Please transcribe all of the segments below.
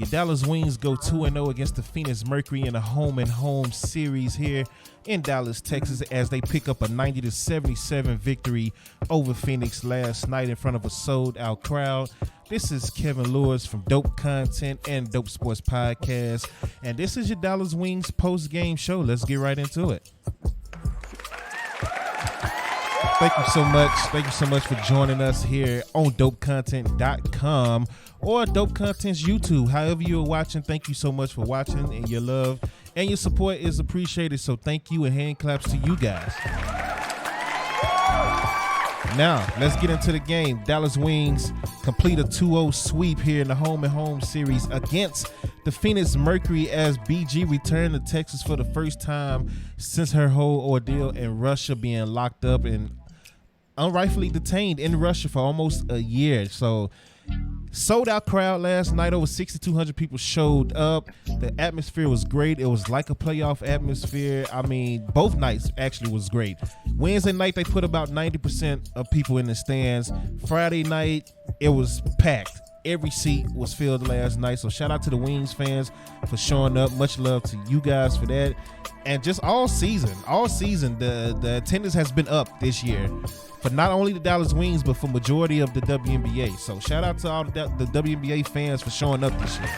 Your Dallas Wings go 2-0 against the Phoenix Mercury in a home-and-home series here in Dallas, Texas, as they pick up a 90-77 victory over Phoenix last night in front of a sold-out crowd. This is Kevin Lewis from Dope Content and Dope Sports Podcast, and this is your Dallas Wings post-game show. Let's get right into it. Thank you so much. Thank you so much for joining us here on dopecontent.com or Dope Content's YouTube. However you're watching, thank you so much for watching, and your love and your support is appreciated. So thank you, and hand claps to you guys. Now, let's get into the game. Dallas Wings complete a 2-0 sweep here in the home-and-home series against the Phoenix Mercury as BG returned to Texas for the first time since her whole ordeal in Russia, being locked up and unrightfully detained in Russia for almost a year. So, sold out crowd last night. Over 6,200 people showed up. The atmosphere was great. It was like a playoff atmosphere. I mean, both nights actually was great. Wednesday night, they put about 90% of people in the stands. Friday night, it was packed. Every seat was filled last night. So shout out to the Wings fans for showing up. Much love to you guys for that. And just all season, the attendance has been up this year for not only the Dallas Wings, but for majority of the WNBA. So shout out to all the WNBA fans for showing up this year.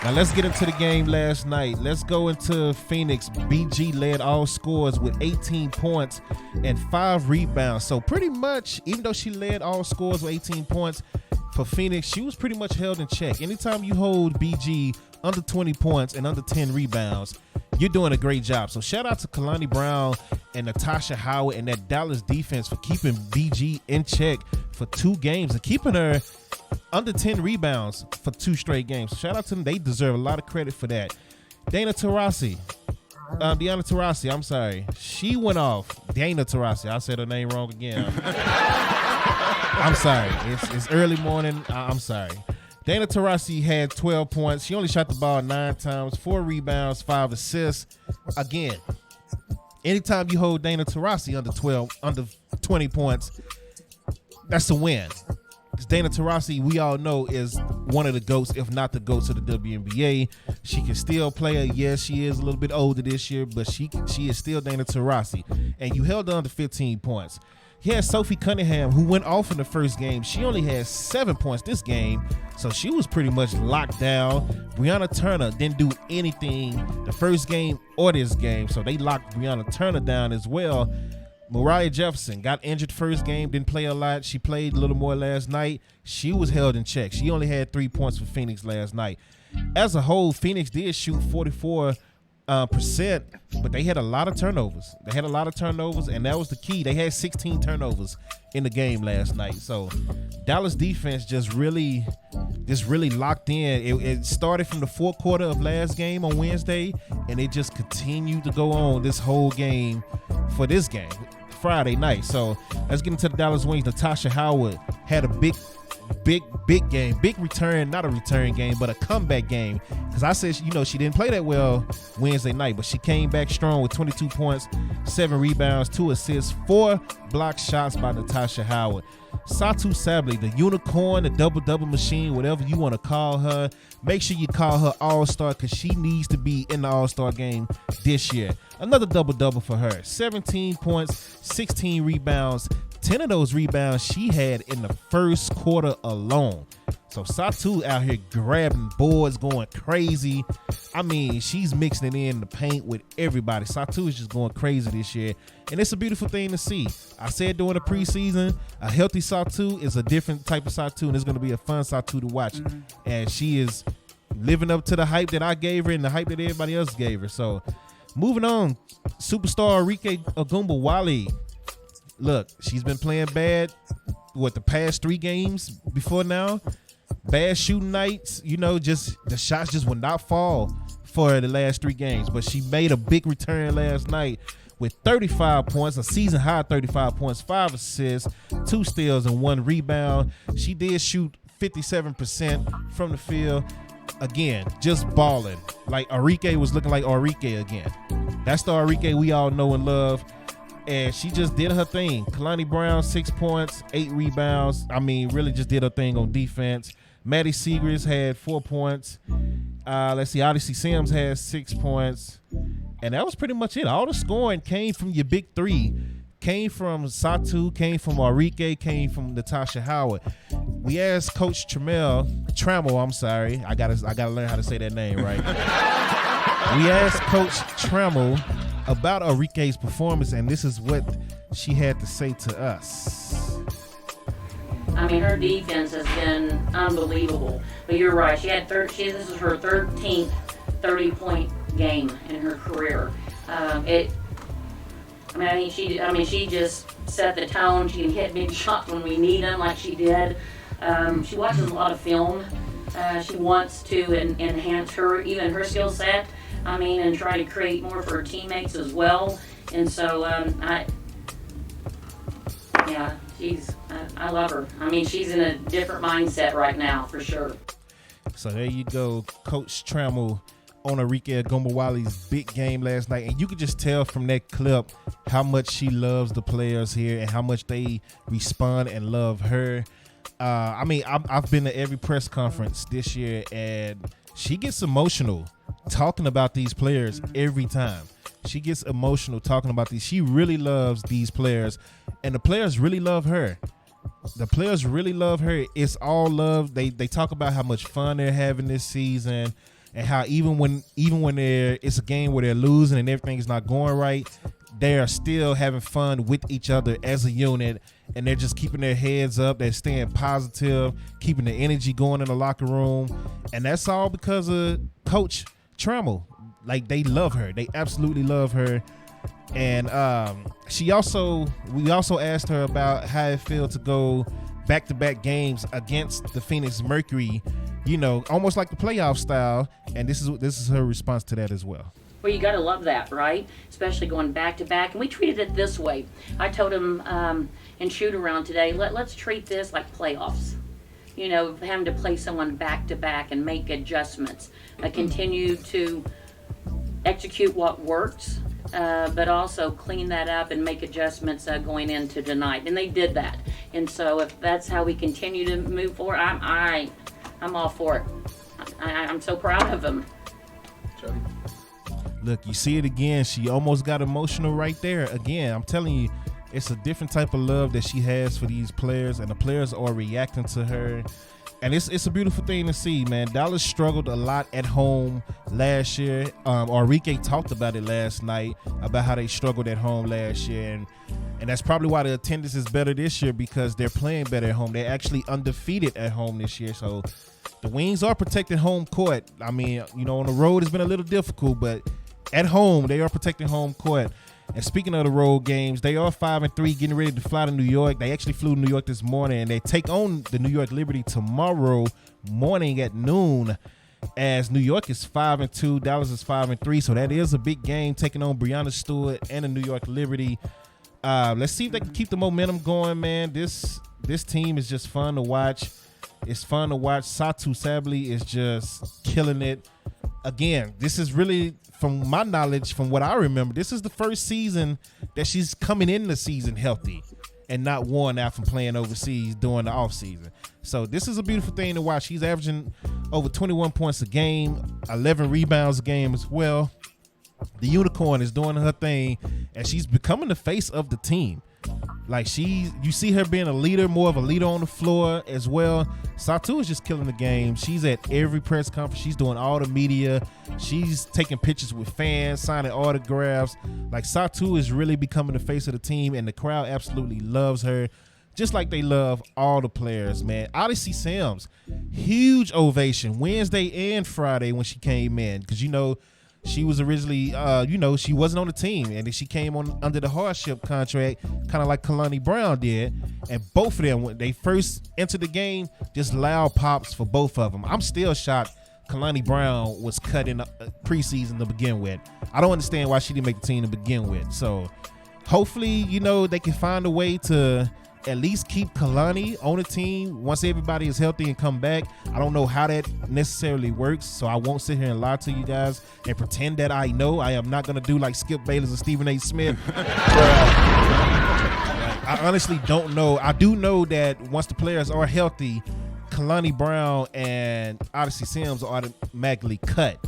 Now let's get into the game last night. Let's go into Phoenix. BG led all scores with 18 points and 5 rebounds. So pretty much, even though she led all scores with 18 points, for Phoenix, she was pretty much held in check. Anytime you hold BG under 20 points and under 10 rebounds, you're doing a great job. So shout out to Kalani Brown and Natasha Howard and that Dallas defense for keeping BG in check for 2 games and keeping her under 10 rebounds for 2 straight games. So shout out to them. They deserve a lot of credit for that. Deanna Taurasi, I'm sorry. She went off. Deanna Taurasi. I said her name wrong again. I'm sorry. It's early morning. I'm sorry. Deanna Taurasi had 12 points. She only shot the ball 9 times, 4 rebounds, 5 assists. Again, anytime you hold Deanna Taurasi under 20 points, that's a win. Because Deanna Taurasi, we all know, is one of the GOATs, if not the GOATs of the WNBA. She can still play. Yes, she is a little bit older this year, but she is still Deanna Taurasi. And you held her under 15 points. He had Sophie Cunningham, who went off in the first game. She only had 7 points this game, so she was pretty much locked down. Brianna Turner didn't do anything the first game or this game, so they locked Brianna Turner down as well. Mariah Jefferson got injured first game, didn't play a lot. She played a little more last night. She was held in check. She only had 3 points for Phoenix last night. As a whole, Phoenix did shoot 44%, but they had a lot of turnovers. And that was the key. They had 16 turnovers in the game last night. So Dallas defense just really locked in. It started from the fourth quarter of last game on Wednesday, and it just continued to go on this whole game for this game, Friday night. So let's get into the Dallas Wings. Natasha Howard had a big game, big return, not a return game, but a comeback game. Because I said, she didn't play that well Wednesday night, but she came back strong with 22 points, 7 rebounds, 2 assists, 4 blocked shots by Natasha Howard. Satou Sabally, the unicorn, the double-double machine, whatever you want to call her, make sure you call her all-star because she needs to be in the all-star game this year. Another double-double for her, 17 points, 16 rebounds. 10 of those rebounds she had in the first quarter alone. So Satou out here grabbing boards, going crazy. I mean, she's mixing it in the paint with everybody. Satou is just going crazy this year, and it's a beautiful thing to see. I said during the preseason, a healthy Satou is a different type of Satou, and it's going to be a fun Satou to watch. And she is living up to the hype that I gave her and the hype that everybody else gave her. So moving on, superstar Arike Ogunbowale. Look, she's been playing bad, the past 3 games before now. Bad shooting nights, just the shots just would not fall for the last 3 games. But she made a big return last night with 35 points, a season high 35 points, 5 assists, 2 steals, and 1 rebound. She did shoot 57% from the field. Again, just balling. Like Arike was looking like Arike again. That's the Arike we all know and love. And she just did her thing. Kalani Brown, 6 points, 8 rebounds. I mean, really just did her thing on defense. Maddie Segrist had 4 points. Let's see, Odyssey Sims had 6 points. And that was pretty much it. All the scoring came from your big three. Came from Satou, came from Arike, came from Natasha Howard. We asked Coach Trammell, I'm sorry. I gotta learn how to say that name right. We asked Coach Trammell about Arike's performance, and this is what she had to say to us. I mean, her defense has been unbelievable. But you're right. This is her 13th 30-point game in her career. She just set the tone. She can hit big shots when we need them, like she did. She watches a lot of film. She wants to enhance her skill set. And try to create more for her teammates as well. And so, I love her. She's in a different mindset right now, for sure. So there you go, Coach Trammell on Arike Ogunbowale's big game last night, and you could just tell from that clip how much she loves the players here and how much they respond and love her. I've been to every press conference this year, and she gets emotional talking about these players every time. She gets emotional talking about these. She really loves these players, and the players really love her. The players really love her. It's all love. They talk about how much fun they're having this season, and how even when it's a game where they're losing and everything's not going right, they are still having fun with each other as a unit, and they're just keeping their heads up. They're staying positive, keeping the energy going in the locker room, and that's all because of Coach Trammell. Like, they love her. They absolutely love her. And we also asked her about how it felt to go back-to-back games against the Phoenix Mercury, almost like the playoff style. And this is her response to that as well. Well, you got to love that, right? Especially going back-to-back. And we treated it this way. I told him in shoot-around today, let's treat this like playoffs. Having to play someone back-to-back and make adjustments. Continue to execute what works, but also clean that up and make adjustments going into tonight. And they did that. And so if that's how we continue to move forward, I'm all for it. I'm so proud of them. Jody. Look, you see it again. She almost got emotional right there. Again, I'm telling you, it's a different type of love that she has for these players, and the players are reacting to her. And it's a beautiful thing to see, man. Dallas struggled a lot at home last year. Arike talked about it last night, about how they struggled at home last year. And that's probably why the attendance is better this year, because they're playing better at home. They're actually undefeated at home this year. So the Wings are protecting home court. On the road it's been a little difficult, but at home they are protecting home court. And speaking of the road games, they are 5-3, getting ready to fly to New York. They actually flew to New York this morning, and they take on the New York Liberty tomorrow morning at noon. As New York is 5-2, Dallas is 5-3, so that is a big game, taking on Breanna Stewart and the New York Liberty. Let's see if they can keep the momentum going, man. This team is just fun to watch. It's fun to watch. Satou Sabally is just killing it. Again, this is really, from my knowledge, from what I remember, this is the first season that she's coming in the season healthy and not worn out from playing overseas during the offseason. So this is a beautiful thing to watch. She's averaging over 21 points a game, 11 rebounds a game as well. The Unicorn is doing her thing, and she's becoming the face of the team. Like, you see her being a leader, more of a leader on the floor as well. Satou is just killing the game. She's at every press conference. She's doing all the media. She's taking pictures with fans, signing autographs. Like, Satou is really becoming the face of the team, and the crowd absolutely loves her, just like they love all the players, man. Odyssey Sims, huge ovation Wednesday and Friday when she came in, because she was originally, she wasn't on the team, and then she came on under the hardship contract, kind of like Kalani Brown did. And both of them, when they first entered the game, just loud pops for both of them. I'm still shocked Kalani Brown was cut in preseason to begin with. I don't understand why she didn't make the team to begin with. So hopefully, they can find a way to at least keep Kalani on the team once everybody is healthy and come back. I don't know how that necessarily works, so I won't sit here and lie to you guys and pretend that I know. I am not going to do like Skip Bayless and Stephen A. Smith. I honestly don't know. I do know that once the players are healthy, Kalani Brown and Odyssey Sims are automatically cut,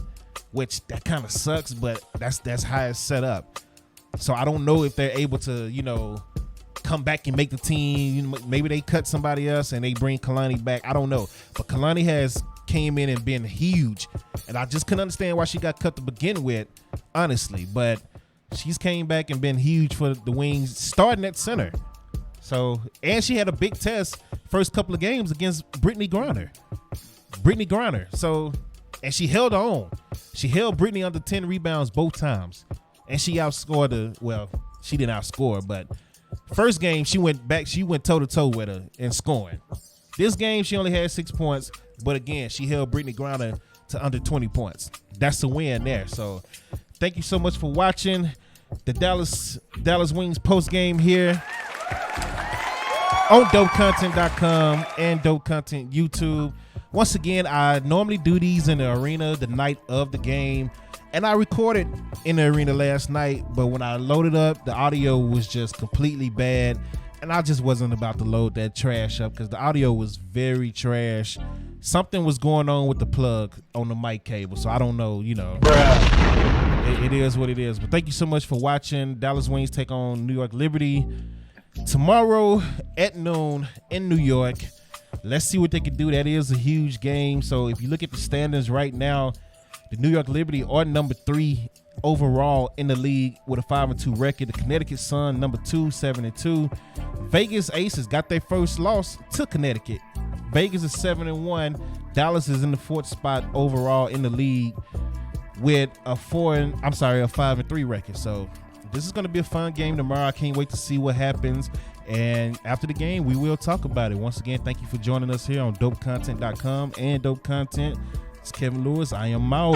which that kind of sucks, but that's how it's set up. So I don't know if they're able to, come back and make the team. Maybe they cut somebody else and they bring Kalani back. I don't know. But Kalani has came in and been huge. And I just couldn't understand why she got cut to begin with, honestly. But she's came back and been huge for the Wings, starting at center. So, and she had a big test first couple of games against Brittany Griner. So, and she held on. She held Brittany under 10 rebounds both times. And she outscored her. She didn't outscore, but first game she went toe-to-toe with her in scoring. This game she only had 6 points, but again, she held Brittany Griner to under 20 points. That's a win there. So thank you so much for watching the Dallas Wings post game here on dopecontent.com and Dope Content YouTube. Once again, I normally do these in the arena the night of the game. And I recorded in the arena last night, but when I loaded up, the audio was just completely bad. And I just wasn't about to load that trash up because the audio was very trash. Something was going on with the plug on the mic cable. So I don't know, it is what it is. But thank you so much for watching. Dallas Wings take on New York Liberty tomorrow at noon in New York. Let's see what they can do. That is a huge game. So if you look at the standings right now, the New York Liberty are number 3 overall in the league with a 5-2 record. The Connecticut Sun, number 2, 7-2. Vegas Aces got their first loss to Connecticut. Vegas is 7-1. Dallas is in the 4th spot overall in the league with a 5-3 record. So this is going to be a fun game tomorrow. I can't wait to see what happens. And after the game, we will talk about it. Once again, thank you for joining us here on dopecontent.com and Dope Content. It's Kevin Lewis. I am out.